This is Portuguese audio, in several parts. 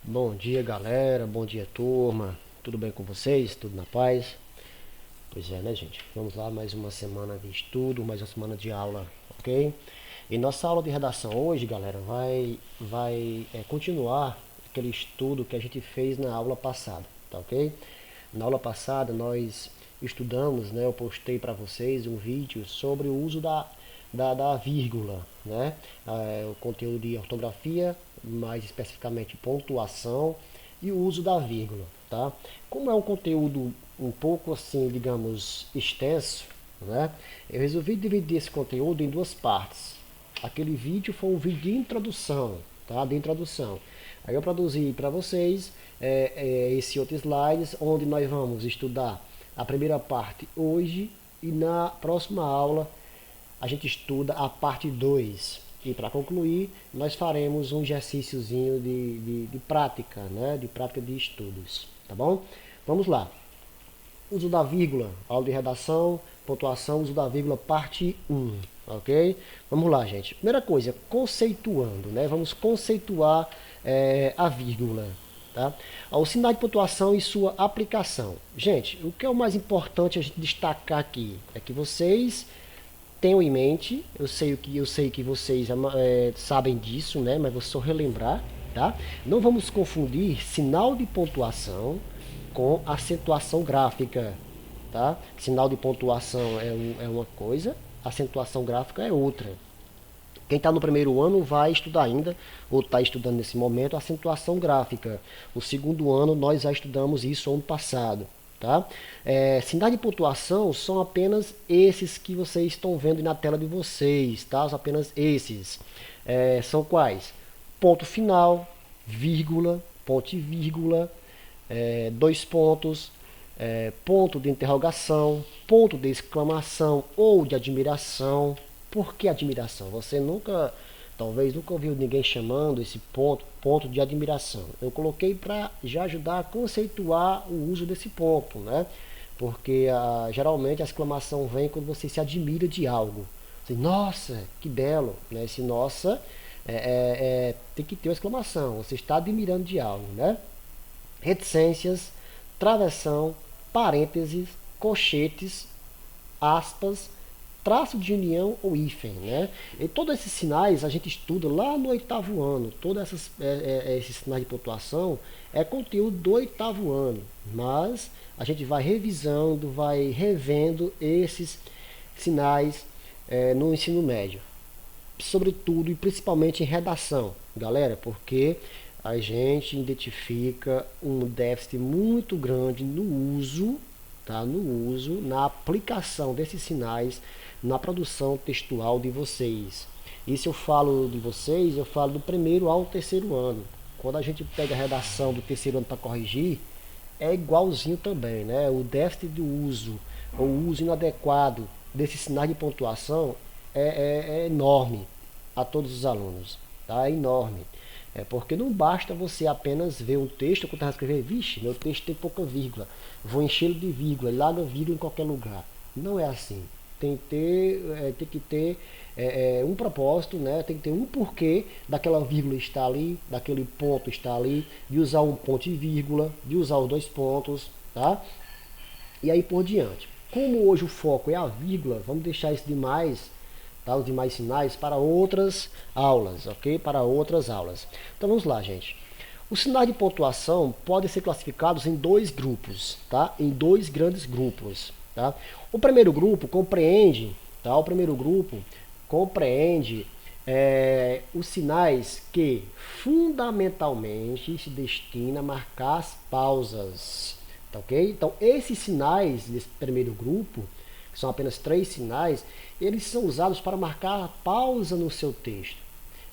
Bom dia, galera. Bom dia, turma. Tudo bem com vocês? Tudo na paz? Pois é, né, gente? Vamos lá, mais uma semana de estudo, mais uma semana de aula, ok? E nossa aula de redação hoje, galera, vai continuar aquele estudo que a gente fez na aula passada, tá ok? Na aula passada nós estudamos, né? Eu postei para vocês um vídeo sobre o uso da vírgula, né? O conteúdo de ortografia, mais especificamente pontuação e o uso da vírgula, tá? Como é um conteúdo um pouco assim, digamos, extenso, né? Eu resolvi dividir esse conteúdo em duas partes. Aquele vídeo foi um vídeo de introdução, tá? De introdução. Aí eu produzi para vocês esse outro slides, onde nós vamos estudar a primeira parte hoje e na próxima aula a gente estuda a parte 2. E para concluir, nós faremos um exercíciozinho de prática, né? De prática de estudos, tá bom? Vamos lá. Uso da vírgula, aula de redação, pontuação, uso da vírgula, parte 1, ok? Vamos lá, gente. Primeira coisa, conceituando, né? Vamos conceituar a vírgula, tá? O sinal de pontuação e sua aplicação. Gente, o que é o mais importante a gente destacar aqui é que vocês tenham em mente, eu sei que vocês sabem disso, né? Mas vou só relembrar, tá? Não vamos confundir sinal de pontuação com acentuação gráfica, tá? Sinal de pontuação é uma coisa, acentuação gráfica é outra. Quem está no primeiro ano vai estudar ainda, ou está estudando nesse momento, acentuação gráfica. No segundo ano nós já estudamos isso ano passado. Tá? Sinais de pontuação são apenas esses que vocês estão vendo na tela de vocês, tá? São apenas esses. São quais? Ponto final, vírgula, ponto e vírgula, dois pontos, ponto de interrogação, ponto de exclamação ou de admiração. Por que admiração? Você talvez nunca ouviu ninguém chamando esse ponto de admiração. Eu coloquei para já ajudar a conceituar o uso desse ponto, né? Porque geralmente a exclamação vem quando você se admira de algo. Assim, nossa, que belo, né? Esse nossa tem que ter uma exclamação. Você está admirando de algo, né? Reticências, travessão, parênteses, colchetes, aspas, traço de união ou hífen, né? E todos esses sinais a gente estuda lá no oitavo ano. Todos esses sinais de pontuação é conteúdo do oitavo ano, mas a gente vai revisando, vai revendo esses sinais no ensino médio, sobretudo e principalmente em redação, galera, porque a gente identifica um déficit muito grande no uso, tá? No uso, na aplicação desses sinais na produção textual de vocês. E se eu falo de vocês, eu falo do primeiro ao terceiro ano. Quando a gente pega a redação do terceiro ano para corrigir, é igualzinho também, né? O déficit do uso, ou o uso inadequado desses sinais de pontuação é enorme a todos os alunos, tá? É enorme. Porque não basta você apenas ver um texto, quando você escrever, vixe, meu texto tem pouca vírgula, vou enchê-lo de vírgula, larga vírgula em qualquer lugar. Não é assim. Tem que ter um propósito, né? Tem que ter um porquê daquela vírgula estar ali, daquele ponto estar ali, de usar um ponto e vírgula, de usar os dois pontos, tá? E aí por diante. Como hoje o foco é a vírgula, vamos deixar isso demais, tá? Os demais sinais para outras aulas, ok? Para outras aulas. Então vamos lá, gente. Os sinais de pontuação podem ser classificados em dois grupos, tá? Em dois grandes grupos, tá? O primeiro grupo compreende, tá? O primeiro grupo compreende os sinais que fundamentalmente se destinam a marcar as pausas, tá ok? Então esses sinais desse primeiro grupo, que são apenas três sinais, eles são usados para marcar a pausa no seu texto.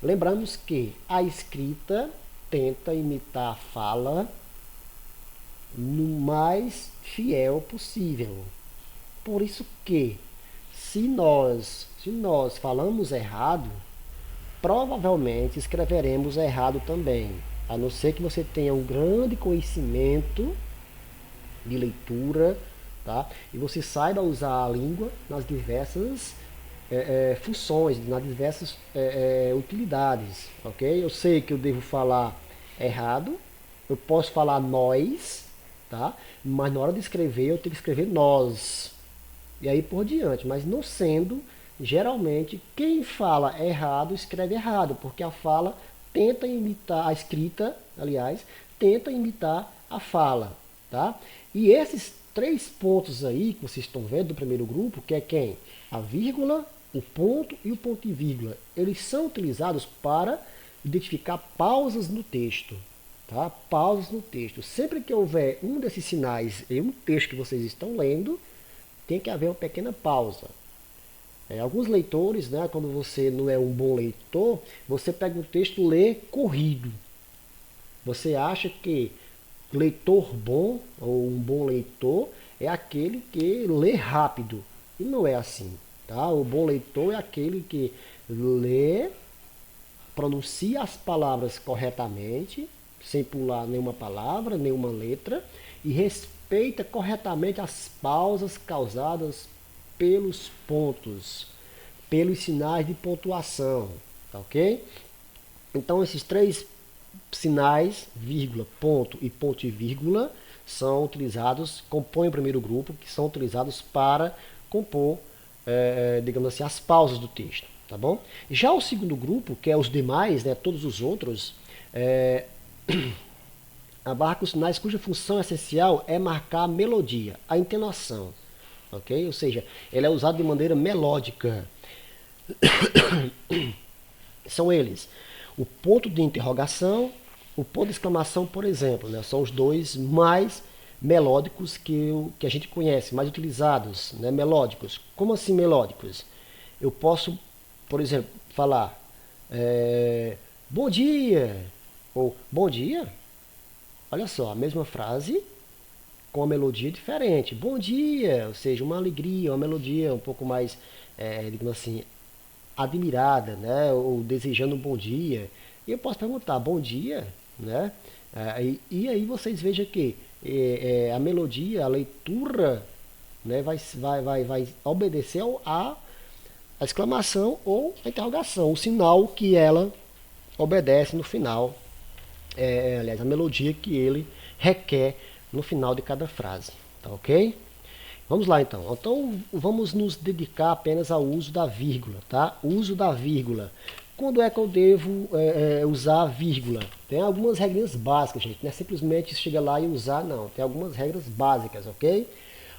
Lembramos que a escrita tenta imitar a fala no mais fiel possível. Por isso que, se nós falamos errado, provavelmente escreveremos errado também. A não ser que você tenha um grande conhecimento de leitura, tá? E você saiba usar a língua nas diversas funções, nas diversas utilidades, ok? Eu sei que eu devo falar errado, eu posso falar nós, tá? Mas na hora de escrever eu tenho que escrever nós. E aí por diante. Mas não sendo, geralmente, quem fala errado escreve errado, porque a fala tenta imitar, a escrita, aliás, tenta imitar a fala, tá? E esses três pontos aí que vocês estão vendo do primeiro grupo, que é quem? A vírgula, o ponto e o ponto e vírgula. Eles são utilizados para identificar pausas no texto, tá? Pausas no texto. Sempre que houver um desses sinais em um texto que vocês estão lendo, tem que haver uma pequena pausa. Alguns leitores, né, quando você não é um bom leitor, você pega um texto e lê corrido. Você acha que leitor bom ou um bom leitor é aquele que lê rápido. E não é assim. Tá? O bom leitor é aquele que lê, pronuncia as palavras corretamente, sem pular nenhuma palavra, nenhuma letra, e respeita corretamente as pausas causadas pelos pontos, pelos sinais de pontuação, tá ok? Então esses três sinais, vírgula, ponto e vírgula, são utilizados, compõem o primeiro grupo, que são utilizados para compor, digamos assim, as pausas do texto, tá bom? Já o segundo grupo, que é os demais, né, todos os outros, abarca os sinais cuja função essencial é marcar a melodia, a entonação, ok? Ou seja, ele é usado de maneira melódica. São eles o ponto de interrogação, o ponto de exclamação, por exemplo, né? São os dois mais melódicos que a gente conhece, mais utilizados, né? Melódicos. Como assim melódicos? Eu posso, por exemplo, falar bom dia, ou bom dia. Olha só, a mesma frase com uma melodia diferente. Bom dia, ou seja, uma alegria, uma melodia um pouco mais, digamos assim, admirada, né? Ou desejando um bom dia. E eu posso perguntar, bom dia, né? E aí vocês vejam que a melodia, a leitura, né, vai obedecer a exclamação ou a interrogação, o sinal que ela obedece no final, aliás, a melodia que ele requer no final de cada frase, tá ok? Vamos lá então. Então vamos nos dedicar apenas ao uso da vírgula, tá? O uso da vírgula. Quando é que eu devo usar a vírgula? Tem algumas regras básicas, gente. Não é simplesmente chegar lá e usar, não. Tem algumas regras básicas, ok?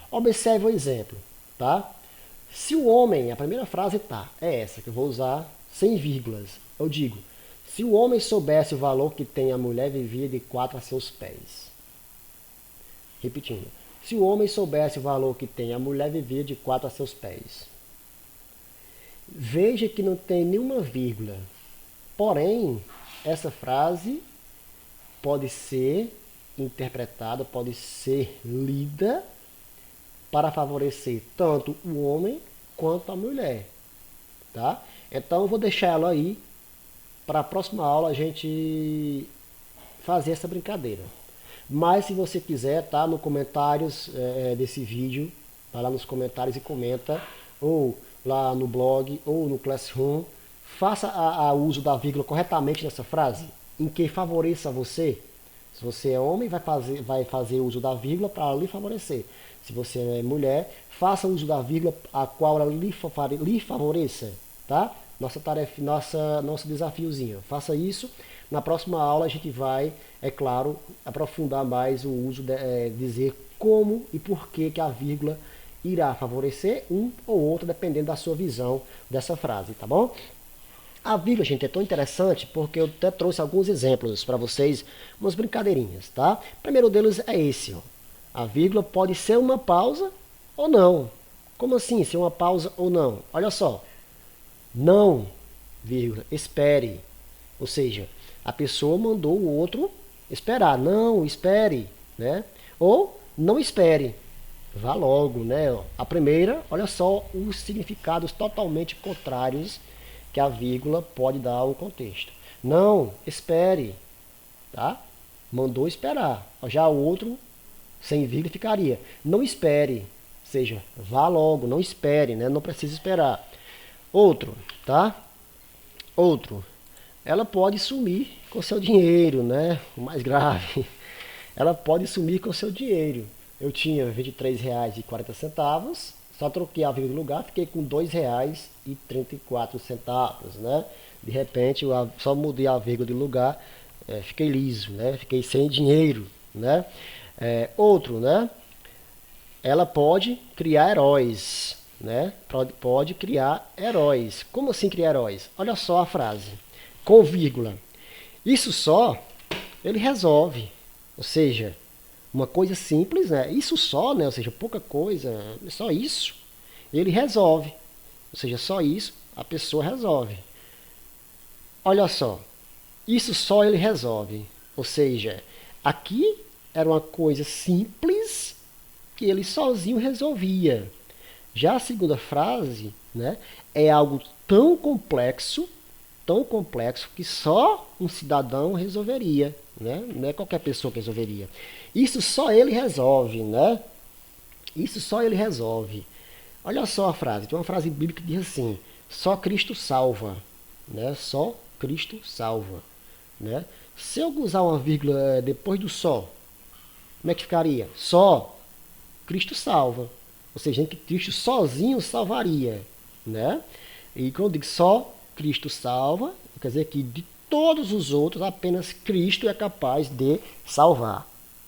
Observe o exemplo, tá? Se o homem, a primeira frase é essa que eu vou usar sem vírgulas. Eu digo, se o homem soubesse o valor que tem a mulher, vivia de 4 a seus pés. Repetindo. Se o homem soubesse o valor que tem a mulher, vivia de 4 a seus pés. Veja que não tem nenhuma vírgula. Porém, essa frase pode ser interpretada, pode ser lida para favorecer tanto o homem quanto a mulher. Tá? Então, eu vou deixar ela aí para a próxima aula a gente fazer essa brincadeira. Mas se você quiser, tá, nos comentários desse vídeo, vai lá nos comentários e comenta, ou lá no blog, ou no Classroom, faça o uso da vírgula corretamente nessa frase, em que favoreça você. Se você é homem, vai fazer uso da vírgula para lhe favorecer. Se você é mulher, faça uso da vírgula a qual ela lhe favoreça, tá? Nossa tarefa, nosso desafiozinho. Faça isso. Na próxima aula a gente vai, é claro, aprofundar mais o uso, dizer como e por que a vírgula irá favorecer um ou outro, dependendo da sua visão dessa frase, tá bom? A vírgula, gente, é tão interessante porque eu até trouxe alguns exemplos para vocês, umas brincadeirinhas, tá? O primeiro deles é esse, ó. A vírgula pode ser uma pausa ou não. Como assim, ser uma pausa ou não? Olha só. Não, vírgula, espere. Ou seja, a pessoa mandou o outro esperar. Não, espere, né? Ou não espere, vá logo, né? A primeira, olha só os significados totalmente contrários que a vírgula pode dar ao contexto. Não, espere, tá? Mandou esperar. Já o outro, sem vírgula, ficaria. Não espere, ou seja, vá logo, não espere, né? Não precisa esperar. Outro, tá? Outro. Ela pode sumir com seu dinheiro, né? O mais grave. ela pode sumir com o seu dinheiro. Eu tinha R$ 23,40, só troquei a vírgula de lugar, fiquei com R$ 2,34, né? De repente, eu só mudei a vírgula de lugar, fiquei liso, né? Fiquei sem dinheiro, né? Outro, né? Ela pode criar heróis, né? Pode criar heróis. Como assim criar heróis? Olha só a frase, com vírgula. Isso só, ele resolve. Ou seja, uma coisa simples, né? Isso só, né? Ou seja, pouca coisa, só isso, ele resolve. Ou seja, só isso a pessoa resolve. Olha só, isso só ele resolve. Ou seja, aqui era uma coisa simples que ele sozinho resolvia. Já a segunda frase, né, é algo tão complexo que só um cidadão resolveria, né? Não é qualquer pessoa que resolveria. Isso só ele resolve, né? Isso só ele resolve. Olha só a frase, tem uma frase bíblica que diz assim: só Cristo salva, né? Só Cristo salva, né? Se eu usar uma vírgula depois do só, como é que ficaria? Só Cristo salva. Ou seja, que Cristo sozinho salvaria, né? E quando eu digo só Cristo salva, quer dizer que de todos os outros, apenas Cristo é capaz de salvar.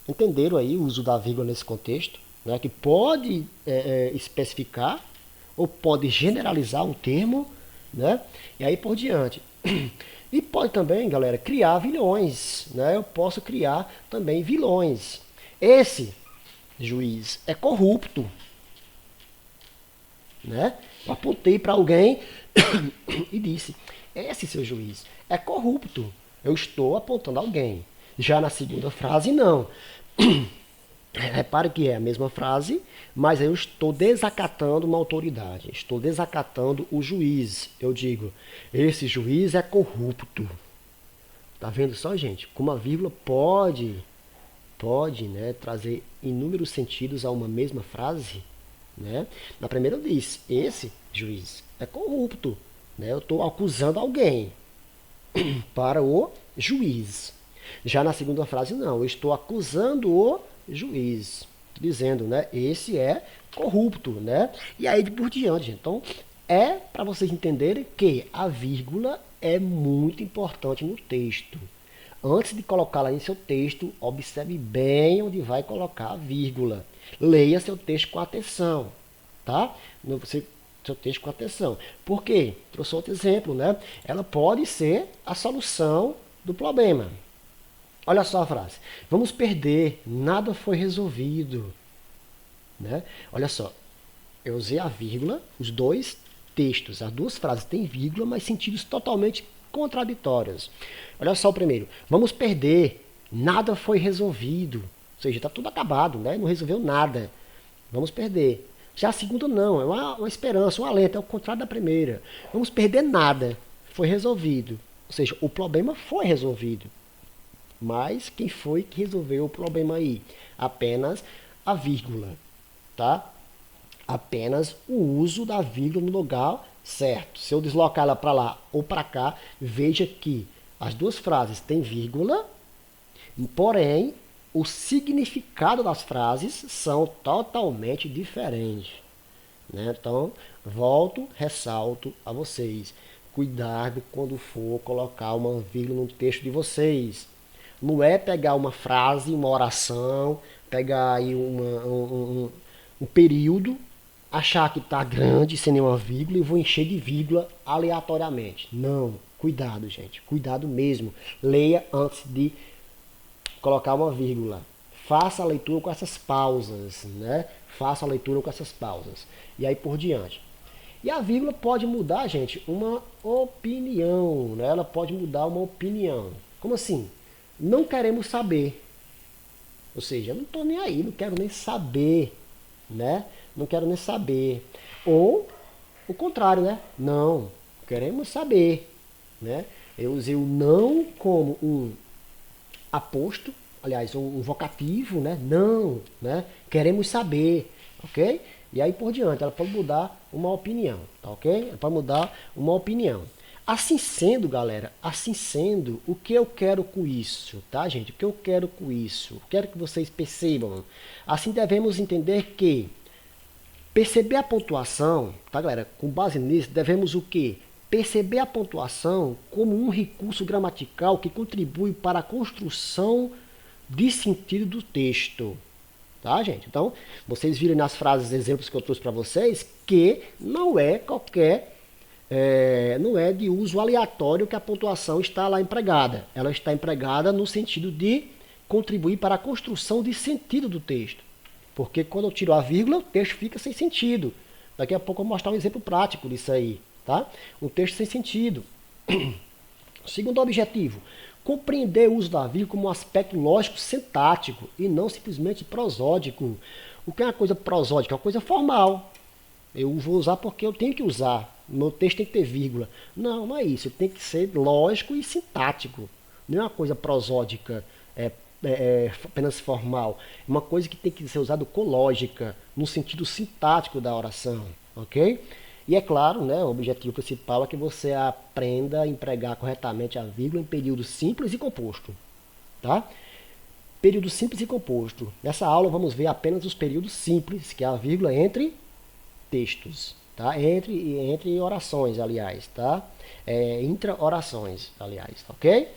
Entenderam aí o uso da vírgula nesse contexto? Né? Que pode especificar ou pode generalizar um termo, né? E aí por diante. E pode também, galera, criar vilões, né? Eu posso criar também vilões. Esse juiz é corrupto, né? Eu apontei para alguém e disse: esse seu juiz é corrupto. Eu estou apontando alguém. Já na segunda frase, não. Repare que é a mesma frase, mas eu estou desacatando uma autoridade. Estou desacatando o juiz. Eu digo: esse juiz é corrupto. Tá vendo só, gente? Como a vírgula pode, né, trazer inúmeros sentidos a uma mesma frase, né? Na primeira eu disse: esse juiz é corrupto, né? Eu estou acusando alguém para o juiz. Já na segunda frase não, eu estou acusando o juiz, dizendo, né, esse é corrupto, né? E aí por diante. Então, é para vocês entenderem que a vírgula é muito importante no texto. Antes de colocá-la em seu texto, observe bem onde vai colocar a vírgula. Leia seu texto com atenção, tá? Seu texto com atenção. Por quê? Trouxe outro exemplo, né? Ela pode ser a solução do problema. Olha só a frase. Vamos perder, nada foi resolvido. Né? Olha só, eu usei a vírgula, os dois textos, as duas frases têm vírgula, mas sentidos totalmente contraditórios. Olha só o primeiro. Vamos perder, nada foi resolvido. Ou seja, está tudo acabado, né? Não resolveu nada. Vamos perder. Já a segunda não, é uma esperança, um alento, é o contrário da primeira. Vamos perder nada, foi resolvido. Ou seja, o problema foi resolvido. Mas quem foi que resolveu o problema aí? Apenas a vírgula, tá? Apenas o uso da vírgula no lugar certo. Se eu deslocar ela para lá ou para cá, veja que as duas frases têm vírgula, porém o significado das frases são totalmente diferentes, né? Então, ressalto a vocês. Cuidado quando for colocar uma vírgula no texto de vocês. Não é pegar uma frase, uma oração, pegar aí um período, achar que está grande, sem nenhuma vírgula, e vou encher de vírgula aleatoriamente. Não, cuidado, gente, cuidado mesmo. Leia antes de colocar uma vírgula. Faça a leitura com essas pausas, né? Faça a leitura com essas pausas. E aí por diante. E a vírgula pode mudar, gente, uma opinião, né? Ela pode mudar uma opinião. Como assim? Não queremos saber. Ou seja, eu não estou nem aí, não quero nem saber, né? Não quero nem saber. Ou o contrário, né? Não, queremos saber, né? Eu usei o não como um aposto, aliás, um vocativo, né? Não, né? Queremos saber, ok? E aí por diante, ela pode mudar uma opinião, tá ok? Ela pode mudar uma opinião. Assim sendo, galera, assim sendo, o que eu quero com isso, tá, gente? O que eu quero com isso? Quero que vocês percebam. Assim devemos entender que perceber a pontuação, tá, galera? Com base nisso, devemos o quê? Perceber a pontuação como um recurso gramatical que contribui para a construção de sentido do texto. Tá, gente? Então, vocês viram nas frases, exemplos que eu trouxe para vocês, que não é qualquer, não é de uso aleatório que a pontuação está lá empregada. Ela está empregada no sentido de contribuir para a construção de sentido do texto. Porque quando eu tiro a vírgula, o texto fica sem sentido. Daqui a pouco eu vou mostrar um exemplo prático disso aí. Tá? Um texto sem sentido. Segundo objetivo, compreender o uso da vírgula como um aspecto lógico sintático e não simplesmente prosódico. O que é uma coisa prosódica? É uma coisa formal. Eu vou usar porque eu tenho que usar. Meu texto tem que ter vírgula. Não, não é isso. Tem que ser lógico e sintático. Não é uma coisa prosódica, apenas formal. É uma coisa que tem que ser usada com lógica, no sentido sintático da oração. Ok? E é claro, né, o objetivo principal é que você aprenda a empregar corretamente a vírgula em período simples e composto. Tá? Período simples e composto. Nessa aula vamos ver apenas os períodos simples, que é a vírgula entre textos. Tá? Entre orações, aliás. Tá? Intra-orações, aliás. Ok?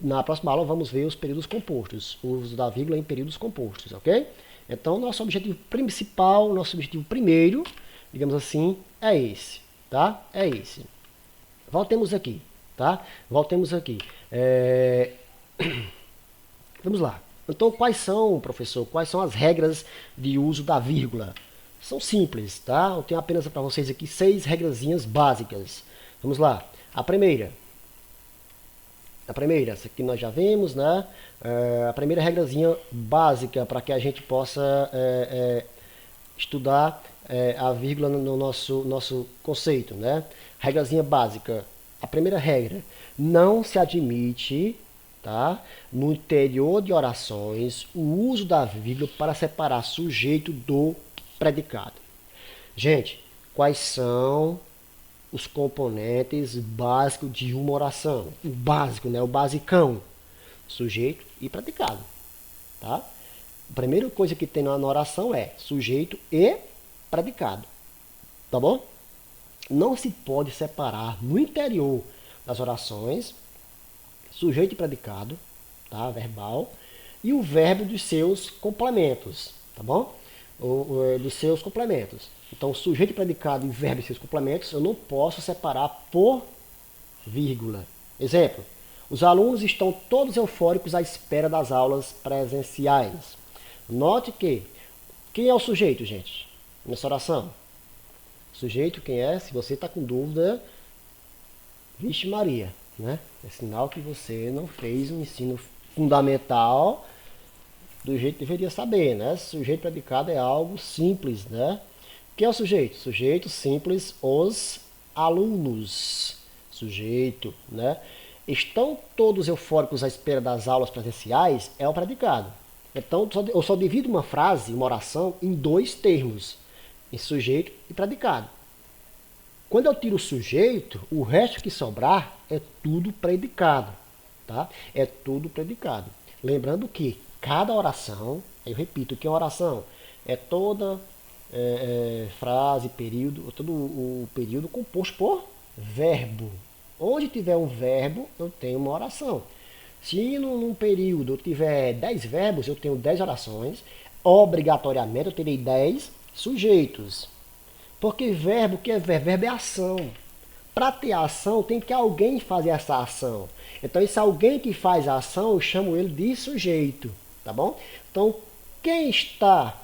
Na próxima aula vamos ver os períodos compostos. O uso da vírgula em períodos compostos. Ok? Então, nosso objetivo principal, nosso objetivo primeiro, digamos assim, é esse, tá? É esse. Voltemos aqui, tá? Voltemos aqui. Vamos lá. Então, quais são, professor, quais são as regras de uso da vírgula? São simples, tá? Eu tenho apenas para vocês aqui 6 regrazinhas básicas. Vamos lá. A primeira, essa aqui nós já vimos, né? A primeira regrazinha básica para que a gente possa estudar a vírgula no nosso conceito, né? Regrazinha básica. A primeira regra: não se admite, tá, no interior de orações o uso da vírgula para separar sujeito do predicado. Gente, quais são os componentes básicos de uma oração? O básico, né? O basicão: sujeito e predicado, tá? A primeira coisa que tem na oração é sujeito e predicado, tá bom? Não se pode separar no interior das orações sujeito e predicado, tá? Verbal, e o verbo dos seus complementos, tá bom? Dos seus complementos. Então, sujeito e predicado e verbo e seus complementos eu não posso separar por vírgula. Exemplo: os alunos estão todos eufóricos à espera das aulas presenciais. Note que, quem é o sujeito, gente, nessa oração? Sujeito, quem é? Se você está com dúvida, vixe Maria, né? É sinal que você não fez um ensino fundamental do jeito que deveria saber, né? Sujeito predicado é algo simples, né? Quem é o sujeito? Sujeito simples, os alunos. Sujeito, né? Estão todos eufóricos à espera das aulas presenciais é o predicado. Então, eu só divido uma frase, uma oração, em 2 termos, em sujeito e predicado. Quando eu tiro o sujeito, o resto que sobrar é tudo predicado, tá? É tudo predicado. Lembrando que cada oração, eu repito, o que é uma oração? É toda frase, período, todo o período composto por verbo. Onde tiver um verbo, eu tenho uma oração. Se num período eu tiver 10 verbos, eu tenho 10 orações. Obrigatoriamente eu terei 10 sujeitos. Porque verbo, o que é verbo? Verbo é ação. Para ter ação, tem que alguém fazer essa ação. Então, esse alguém que faz a ação, eu chamo ele de sujeito. Tá bom? Então, quem está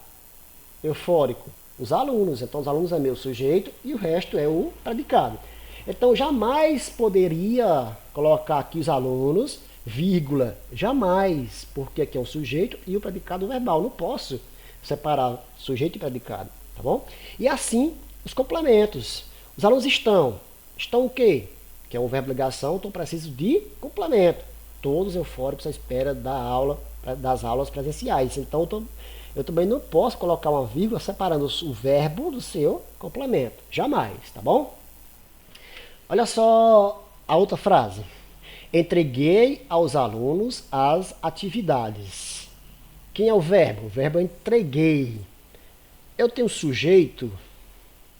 eufórico? Os alunos. Então, os alunos é meu sujeito e o resto é o predicado. Então, jamais poderia colocar aqui os alunos, vírgula, jamais, porque aqui é um sujeito e o predicado verbal. Não posso separar sujeito e predicado, tá bom? E assim, os complementos. Os alunos estão o quê? Que é um verbo ligação, então preciso de complemento. Todos eufóricos à espera das aulas presenciais. Então, eu também não posso colocar uma vírgula separando o verbo do seu complemento. Jamais, tá bom? Olha só A outra frase. Entreguei aos alunos as atividades. Quem é o verbo? O verbo é entreguei. Eu tenho sujeito.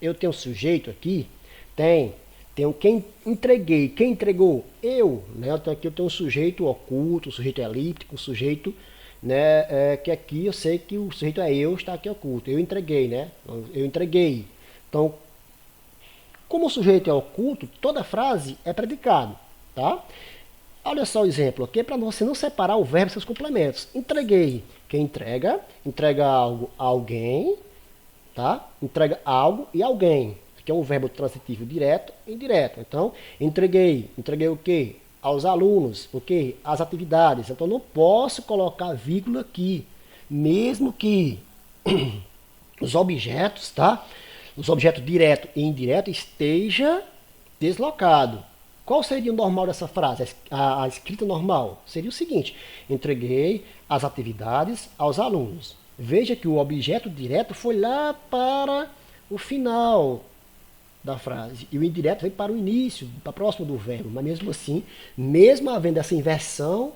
Eu tenho sujeito aqui. Tenho quem entreguei. Quem entregou? Eu. Né? Aqui eu tenho um sujeito oculto, um sujeito elíptico, um sujeito, né, que aqui eu sei que o sujeito é eu, está aqui oculto. Eu entreguei, né? Eu entreguei. Então, como o sujeito é oculto, toda frase é predicado, tá? Olha só o exemplo aqui, para você não separar o verbo e seus complementos. Entreguei. Quem entrega? Entrega algo a alguém, tá? Entrega algo e alguém. Aqui é um verbo transitivo direto e indireto. Então, entreguei. Entreguei o quê? Aos alunos. O quê? As atividades. Então, não posso colocar vírgula aqui. Mesmo que os objetos, tá? Os objetos direto e indireto esteja deslocado. Qual seria o normal dessa frase? A escrita normal seria o seguinte: entreguei as atividades aos alunos. Veja que o objeto direto foi lá para o final da frase e o indireto veio para o início, para próximo do verbo. Mas mesmo assim, mesmo havendo essa inversão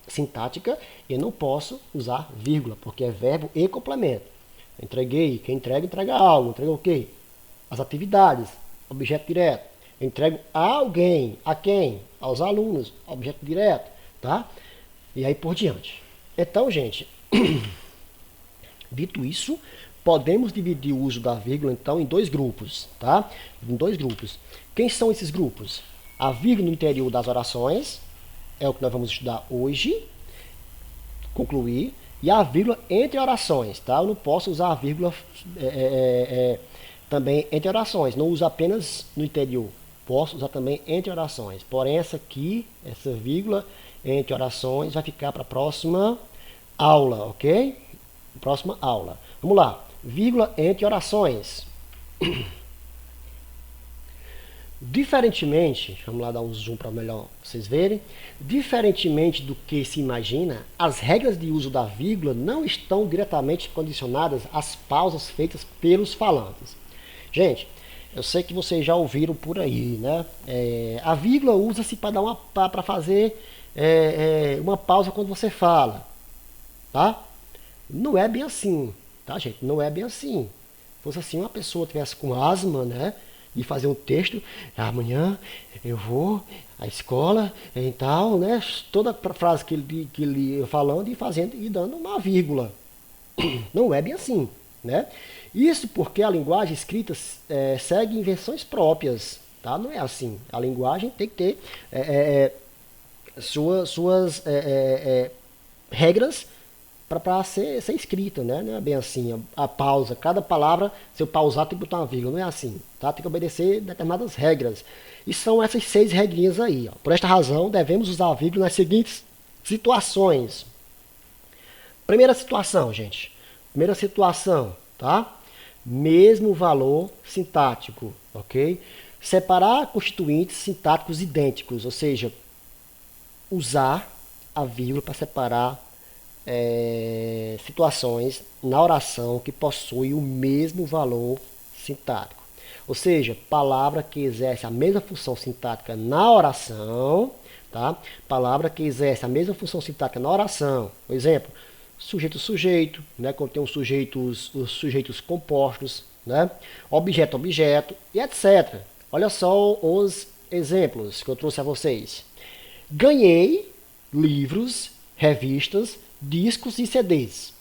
sintática, eu não posso usar vírgula, porque é verbo e complemento. Entreguei, quem entrega, entrega algo. Entrega o quê? As atividades, objeto direto. Entrego a alguém. A quem? Aos alunos. Objeto direto. Tá? E aí por diante. Então, gente, dito isso, podemos dividir o uso da vírgula, então, em dois grupos. Tá? Em dois grupos. Quem são esses grupos? A vírgula no interior das orações, é o que nós vamos estudar hoje, concluir, e a vírgula entre orações. Tá? Eu não posso usar a vírgula também entre orações. Não uso apenas no interior. Posso usar também entre orações. Porém, essa aqui, essa vírgula entre orações, vai ficar para a próxima aula, ok? Próxima aula. Vamos lá. Vírgula entre orações. Diferentemente, vamos lá dar um zoom para melhor vocês verem. Diferentemente do que se imagina, as regras de uso da vírgula não estão diretamente condicionadas às pausas feitas pelos falantes. Gente, eu sei que vocês já ouviram por aí, né? A vírgula usa-se para dar para fazer uma pausa quando você fala, tá? Não é bem assim, tá, gente? Não é bem assim. Se fosse assim, uma pessoa tivesse com asma, né? E fazer um texto, amanhã eu vou à escola e tal, né? Toda frase que ele falando e fazendo e dando uma vírgula. Não é bem assim, né? Isso porque a linguagem escrita segue invenções próprias, tá? Não é assim. A linguagem tem que ter suas regras para ser escrita, né? Não é bem assim. A pausa, cada palavra, se eu pausar, tem que botar uma vírgula. Não é assim, tá? Tem que obedecer determinadas regras. E são essas 6 regrinhas aí, ó. Por esta razão, devemos usar a vírgula nas seguintes situações. Primeira situação, gente. Primeira situação, tá? Mesmo valor sintático, ok? Separar constituintes sintáticos idênticos, ou seja, usar a vírgula para separar situações na oração que possuem o mesmo valor sintático. Ou seja, palavra que exerce a mesma função sintática na oração, tá? Palavra que exerce a mesma função sintática na oração. Por exemplo, sujeito-sujeito, né? Quando tem os sujeitos compostos, né? Objeto-objeto e etc. Olha só os exemplos que eu trouxe a vocês. Ganhei livros, revistas, discos e CDs.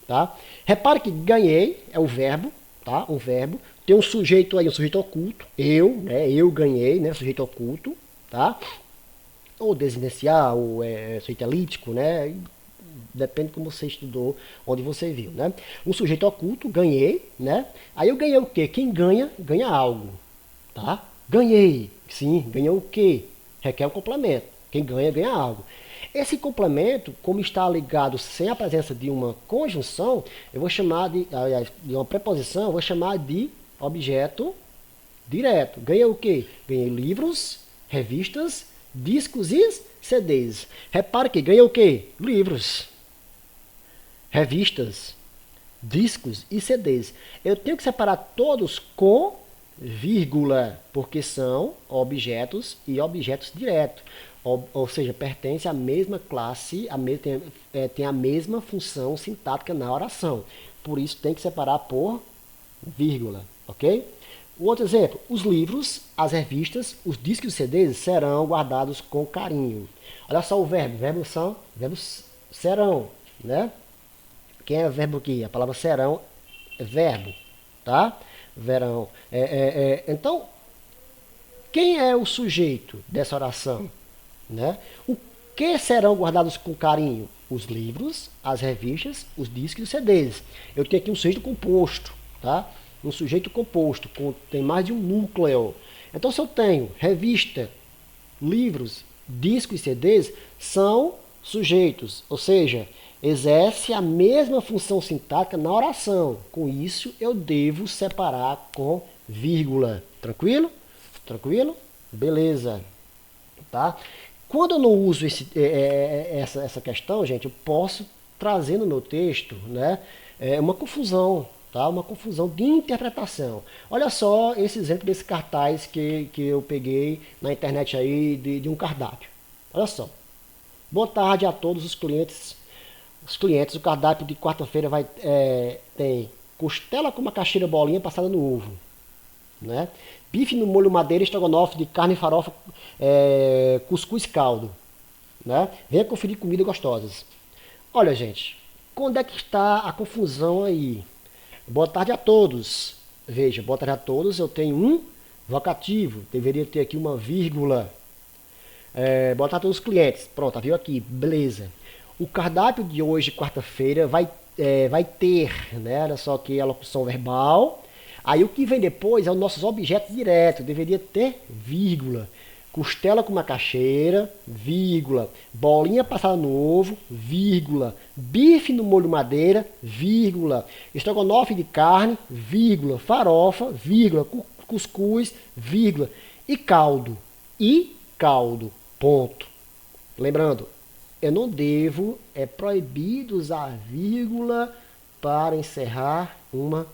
Tá? Repare que ganhei é o verbo, tá? Um verbo. Tem um sujeito aí, um sujeito oculto. Eu, né? Eu ganhei, né? Sujeito oculto, tá? Ou desinenciar, ou sujeito elíptico, né? Depende como você estudou, onde você viu, né? Um sujeito oculto, ganhei, né? Aí eu ganhei o quê? Quem ganha, ganha algo, tá? Ganhei, sim, ganhou o quê? Requer um complemento. Quem ganha, ganha algo. Esse complemento, como está ligado sem a presença de uma conjunção, eu vou chamar de uma preposição, eu vou chamar de objeto direto. Ganhei o quê? Ganhei livros, revistas, discos e CDs. Repare que ganhei o quê? Livros, revistas, discos e CDs. Eu tenho que separar todos com vírgula, porque são objetos e objetos diretos. Ou seja, pertence à mesma classe, tem a mesma função sintática na oração. Por isso tem que separar por vírgula, ok? O outro exemplo, os livros, as revistas, os discos e CDs serão guardados com carinho. Olha só o verbo, verbos serão, né? Quem é verbo aqui? A palavra serão é verbo, tá? Verão. Então, quem é o sujeito dessa oração? Né? O que serão guardados com carinho? Os livros, as revistas, os discos e os CDs. Eu tenho aqui um sujeito composto, tá? Um sujeito composto, tem mais de um núcleo. Então, se eu tenho revista, livros, discos e CDs, são sujeitos, ou seja, exerce a mesma função sintática na oração. Com isso, eu devo separar com vírgula. Tranquilo? Tranquilo? Beleza. Tá? Quando eu não uso essa questão, gente, eu posso trazer no meu texto, né, uma confusão, tá? Uma confusão de interpretação. Olha só esse exemplo desse cartaz que eu peguei na internet aí de um cardápio. Olha só. Boa tarde a todos os clientes. O cardápio de quarta-feira tem costela com macaxeira bolinha passada no ovo, né? Bife no molho madeira, estrogonofe de carne, farofa, cuscuz caldo, né? Venha conferir comidas gostosas. Olha, gente, onde é que está a confusão aí? Boa tarde a todos. Veja, boa tarde a todos, eu tenho um vocativo, deveria ter aqui uma vírgula. Boa tarde a todos os clientes. Pronto, viu aqui, beleza. O cardápio de hoje, quarta-feira, vai ter, né? Olha só aqui a locução verbal. Aí o que vem depois é os nossos objetos diretos, deveria ter vírgula. Costela com macaxeira, vírgula. Bolinha passada no ovo, vírgula. Bife no molho madeira, vírgula. Estrogonofe de carne, vírgula. Farofa, vírgula. Cuscuz, vírgula. E caldo. Ponto. Lembrando, eu não devo, é proibido usar vírgula para encerrar um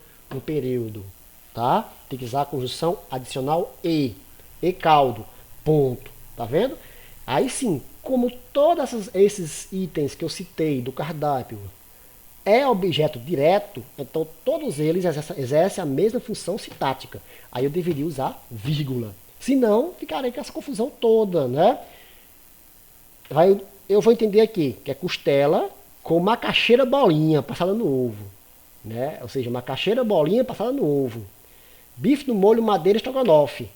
período, tá? Tem que usar a conjunção adicional e caldo, ponto, tá vendo? Aí sim, como todos esses itens que eu citei do cardápio é objeto direto, então todos eles exercem a mesma função sintática. Aí eu deveria usar vírgula, senão ficarei com essa confusão toda, né? Eu vou entender aqui que é costela com macaxeira bolinha passada no ovo, né? Ou seja, macaxeira bolinha passada no ovo. Bife no molho madeira estrogonofe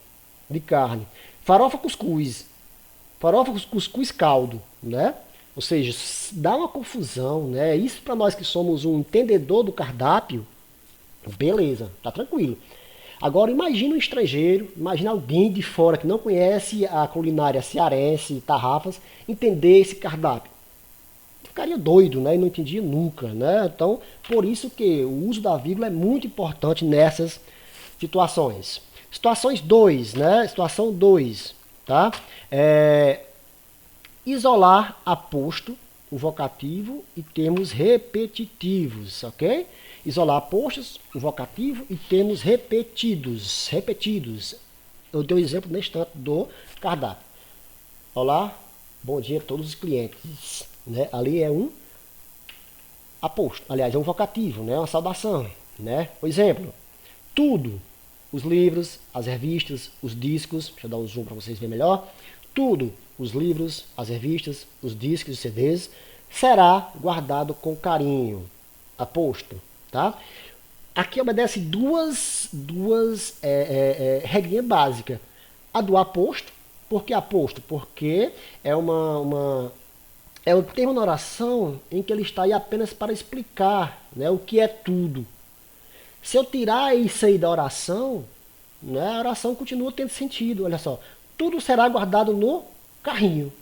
de carne. Farofa cuscuz caldo, né? Ou seja, dá uma confusão, né? Isso para nós que somos um entendedor do cardápio, beleza, tá tranquilo. Agora imagina um estrangeiro, imagina alguém de fora que não conhece a culinária cearense, tarrafas, entender esse cardápio. Ficaria doido, né? E não entendia nunca, né? Então, por isso que o uso da vírgula é muito importante nessas situações. Situações 2, né? Situação 2, tá? Isolar aposto, o vocativo e termos repetitivos, ok? Isolar apostos, o vocativo e termos repetidos. Eu dei o exemplo neste instante do cardápio. Olá, bom dia a todos os clientes. Né? Ali é um aposto, aliás, é um vocativo, né? Uma saudação. Né? Por exemplo, tudo, os livros, as revistas, os discos, deixa eu dar um zoom para vocês verem melhor. Tudo, os livros, as revistas, os discos e CDs, será guardado com carinho. Aposto. Tá? Aqui obedece duas regrinhas básicas. A do aposto. Por que aposto? Porque é um termo na oração em que ele está aí apenas para explicar, né, o que é tudo. Se eu tirar isso aí da oração, né, a oração continua tendo sentido. Olha só, tudo será guardado no carrinho.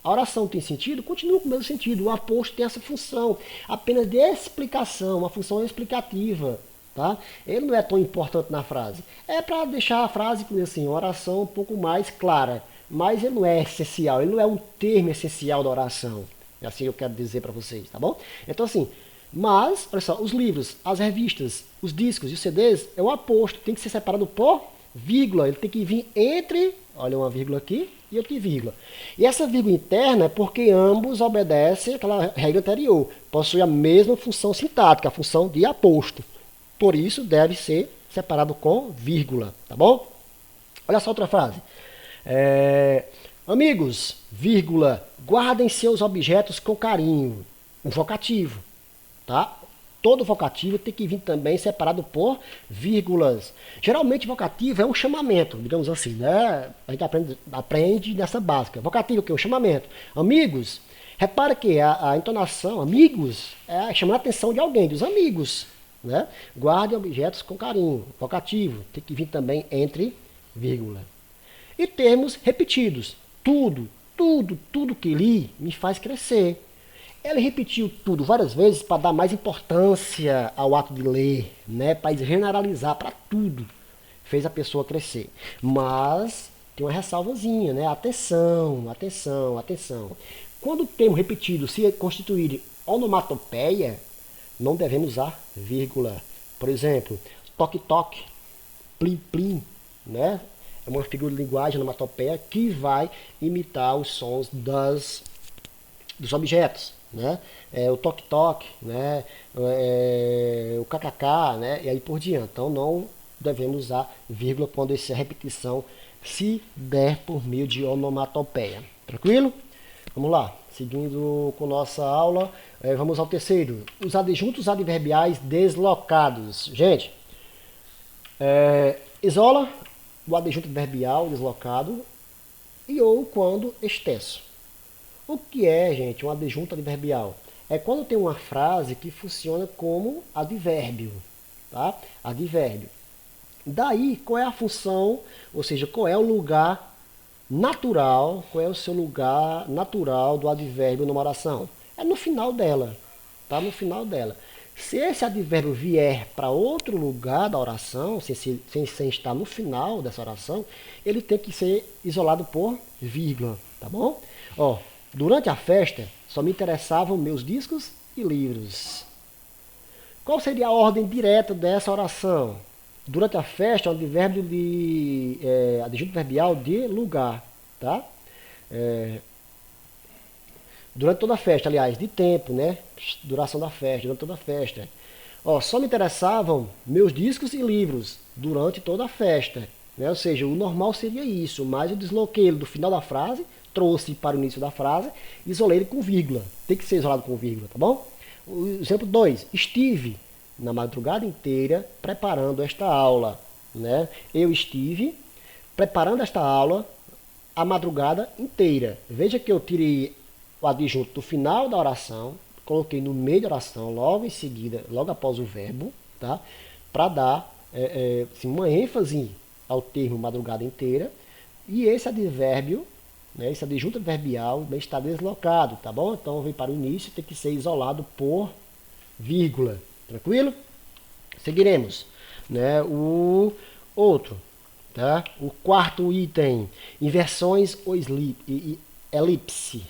A oração tem sentido? Continua com o mesmo sentido. O aposto tem essa função apenas de explicação, uma função explicativa. Tá? Ele não é tão importante na frase. É para deixar a frase, assim, uma oração um pouco mais clara. Mas ele não é essencial, ele não é um termo essencial da oração. É assim que eu quero dizer para vocês, tá bom? Então, assim, mas, olha só, os livros, as revistas, os discos e os CDs é um aposto, tem que ser separado por vírgula, ele tem que vir entre, olha uma vírgula aqui e outra vírgula. E essa vírgula interna é porque ambos obedecem àquela regra anterior, possuem a mesma função sintática, a função de aposto. Por isso, deve ser separado com vírgula, tá bom? Olha só outra frase. Amigos, vírgula, guardem seus objetos com carinho. Um vocativo, tá? Todo vocativo tem que vir também separado por vírgulas. Geralmente, vocativo é um chamamento, digamos assim, né? A gente aprende nessa básica. Vocativo é o quê? Um chamamento. Amigos, repara que a entonação, amigos, é chamando a atenção de alguém, dos amigos, né? Guardem objetos com carinho. Vocativo tem que vir também entre vírgula. E termos repetidos. Tudo que li me faz crescer. Ele repetiu tudo várias vezes para dar mais importância ao ato de ler, né? Para generalizar para tudo. Fez a pessoa crescer. Mas tem uma ressalvazinha, né? Atenção, atenção, atenção. Quando o termo repetido se constituir onomatopeia, não devemos usar vírgula. Por exemplo, toque-toque, plim-plim, né? É uma figura de linguagem onomatopeia que vai imitar os sons dos objetos, né? O toque-toque, né? O kkk, né? E aí por diante. Então não devemos usar vírgula quando essa repetição se der por meio de onomatopeia. Tranquilo? Vamos lá. Seguindo com nossa aula, vamos ao terceiro. Os adjuntos adverbiais deslocados. Gente, isola o adjunto adverbial deslocado e ou quando extenso. O que é, gente, um adjunto adverbial? É quando tem uma frase que funciona como advérbio, tá? Advérbio. Daí, qual é a função, ou seja, qual é o lugar natural, qual é o seu lugar natural do advérbio numa oração? É no final dela, tá? No final dela. Se esse advérbio vier para outro lugar da oração, sem estar no final dessa oração, ele tem que ser isolado por vírgula, tá bom? Ó, durante a festa, só me interessavam meus discos e livros. Qual seria a ordem direta dessa oração? Durante a festa é um advérbio de adjunto verbial de lugar, tá? Durante toda a festa, aliás, de tempo, né? Duração da festa, durante toda a festa. Ó, só me interessavam meus discos e livros durante toda a festa, né? Ou seja, o normal seria isso, mas eu desloquei ele do final da frase, trouxe para o início da frase, isolei ele com vírgula. Tem que ser isolado com vírgula, tá bom? O exemplo 2. Estive na madrugada inteira preparando esta aula, né? Eu estive preparando esta aula a madrugada inteira. Veja que eu tirei o adjunto do final da oração, coloquei no meio da oração, logo em seguida, logo após o verbo, tá? Para dar assim, uma ênfase ao termo madrugada inteira. E esse advérbio, né, esse adjunto adverbial está deslocado, tá bom? Então, vem para o início, tem que ser isolado por vírgula. Tranquilo? Seguiremos. Né? O outro, tá? O quarto item, inversões ou elipse.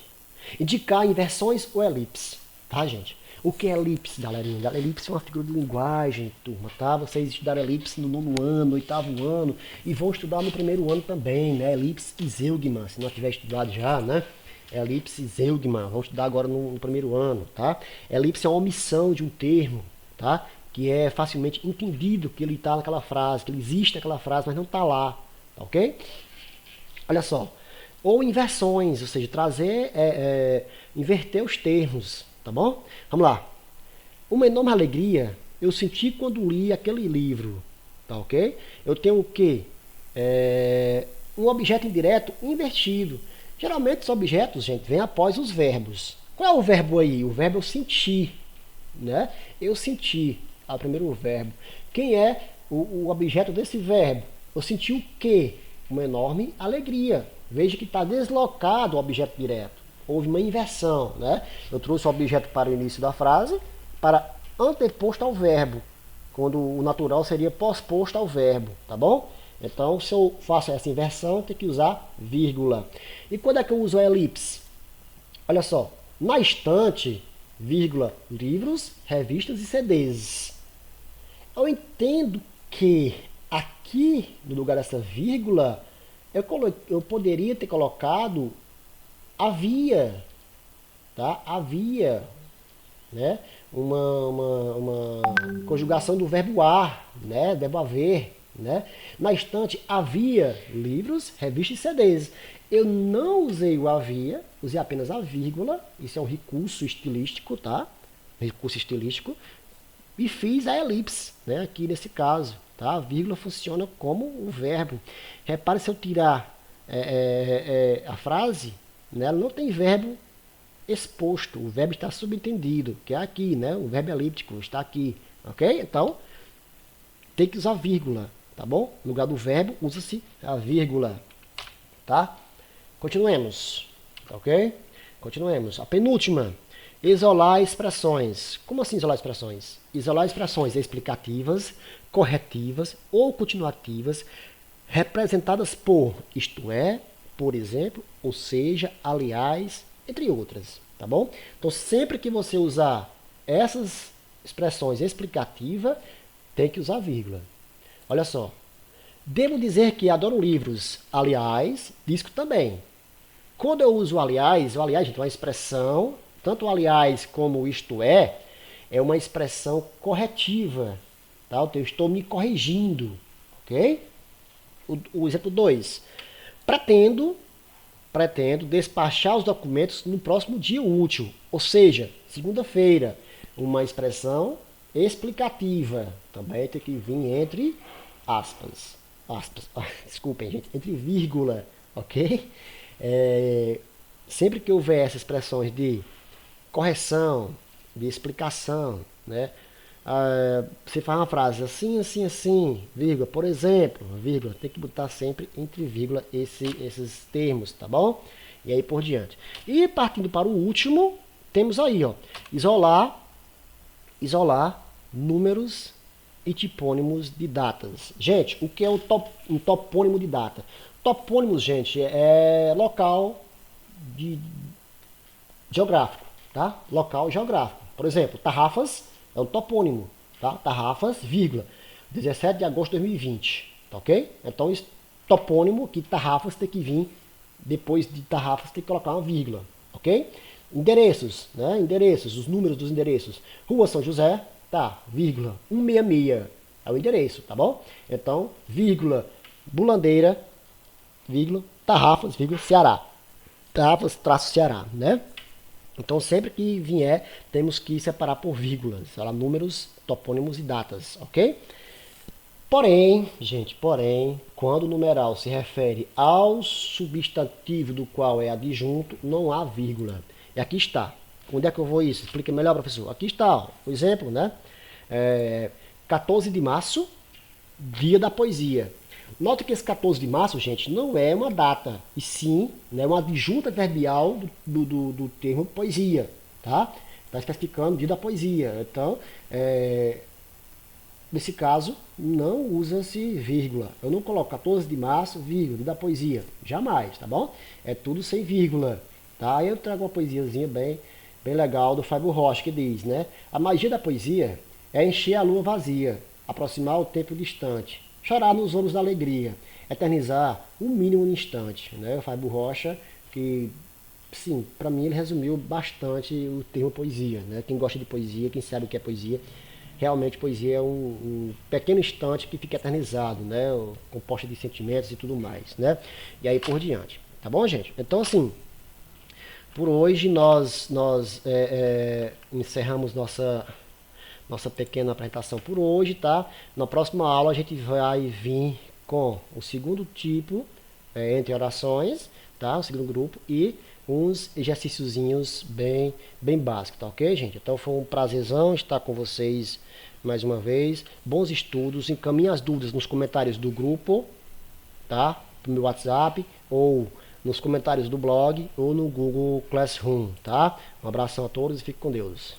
Indicar inversões ou elipse, tá, gente? O que é elipse, galerinha? Elipse é uma figura de linguagem, turma, tá? Vocês estudaram elipse no 9º ano, 8º ano e vão estudar no 1º ano também, né? Elipse e zeugma, se não tiver estudado já, né? Elipse e zeugma, vão estudar agora no 1º ano, tá? Elipse é uma omissão de um termo, tá? Que é facilmente entendido que ele está naquela frase, que ele existe naquela frase, mas não está lá, tá ok? Olha só. Ou inversões, ou seja, trazer, inverter os termos, tá bom? Vamos lá. Uma enorme alegria eu senti quando li aquele livro, tá ok? Eu tenho o quê? Um objeto indireto invertido. Geralmente os objetos, gente, vêm após os verbos. Qual é o verbo aí? O verbo eu sentir, né? Eu senti, é o primeiro verbo. Quem é o objeto desse verbo? Eu senti o quê? Uma enorme alegria. Veja que está deslocado o objeto direto. Houve uma inversão, né? Eu trouxe o objeto para o início da frase, para anteposto ao verbo, quando o natural seria pós-posto ao verbo, tá bom? Então, se eu faço essa inversão, tem que usar vírgula. E quando é que eu uso a elipse? Olha só, na estante, vírgula, livros, revistas e CDs. Eu entendo que aqui, no lugar dessa vírgula, eu poderia ter colocado havia, tá? Havia, né? Uma conjugação do verbo ar, né? Verbo haver, né? Na estante havia livros, revistas e CDs. Eu não usei o havia, usei apenas a vírgula. Isso é um recurso estilístico, tá? Recurso estilístico. E fiz a elipse, né? Aqui nesse caso, tá? A vírgula funciona como um verbo. Repare se eu tirar a frase, né? Ela não tem verbo exposto, o verbo está subentendido, que é aqui, né? O verbo elíptico está aqui, ok? Então, tem que usar vírgula, tá bom? No lugar do verbo, usa-se a vírgula, tá? Continuemos, ok? Continuemos. A penúltima, isolar expressões. Como assim isolar expressões? Isolar expressões explicativas, corretivas ou continuativas, representadas por isto é, por exemplo, ou seja, aliás, entre outras, tá bom? Então, sempre que você usar essas expressões explicativas, tem que usar vírgula. Olha só. Devo dizer que adoro livros. Aliás, disco também. Quando eu uso aliás, o aliás, gente, é uma expressão, tanto o aliás como o isto é uma expressão corretiva, tá? Eu estou me corrigindo, ok? O exemplo 2. Pretendo despachar os documentos no próximo dia útil, ou seja, segunda-feira. Uma expressão explicativa. Também tem que vir entre aspas. Desculpem, gente, entre vírgula, ok? Sempre que houver essas expressões de correção, de explicação, né? Você faz uma frase assim, assim, assim, vírgula, por exemplo, vírgula, tem que botar sempre entre vírgula esses termos, tá bom? E aí por diante. E partindo para o último, temos aí, ó, isolar números e tipônimos de datas. Gente, o que é um topônimo de data? Topônimos, gente, é local geográfico, tá? Local geográfico. Por exemplo, Tarrafas é um topônimo, tá? Tarrafas, vírgula, 17 de agosto de 2020, tá ok? Então, topônimo que Tarrafas tem que vir, depois de Tarrafas tem que colocar uma vírgula, ok? Endereços, né? Endereços, os números dos endereços. Rua São José, tá, vírgula, 166 é o endereço, tá bom? Então, vírgula, Bulandeira, vírgula, Tarrafas, vírgula, Ceará. Tarrafas, traço, Ceará, né? Então, sempre que vier, temos que separar por vírgulas, números, topônimos e datas, ok? Porém, gente, quando o numeral se refere ao substantivo do qual é adjunto, não há vírgula. E aqui está. Onde é que eu vou isso? Explica melhor, professor. Aqui está, ó, o exemplo, né? 14 de março, dia da poesia. Note que esse 14 de março, gente, não é uma data, e sim, né, uma adjunta verbial do termo poesia, tá? Está especificando o dia da poesia. Então, nesse caso, não usa-se vírgula. Eu não coloco 14 de março, vírgula, dia da poesia. Jamais, tá bom? É tudo sem vírgula, tá? Aí eu trago uma poesiazinha bem legal do Fábio Rocha, que diz, né? A magia da poesia é encher a lua vazia, aproximar o tempo distante, chorar nos olhos da alegria, eternizar o mínimo no instante, né? O Fábio Rocha, que, sim, para mim ele resumiu bastante o termo poesia, né? Quem gosta de poesia, quem sabe o que é poesia, realmente poesia é um pequeno instante que fica eternizado, né? Composta de sentimentos e tudo mais, né? E aí por diante, tá bom, gente? Então, assim, por hoje nós encerramos nossa pequena apresentação por hoje, tá? Na próxima aula a gente vai vir com o segundo tipo, entre orações, tá? O segundo grupo e uns exercíciozinhos bem básicos, tá ok, gente? Então foi um prazerzão estar com vocês mais uma vez. Bons estudos, encaminhe as dúvidas nos comentários do grupo, tá? No meu WhatsApp ou nos comentários do blog ou no Google Classroom, tá? Um abração a todos e fique com Deus.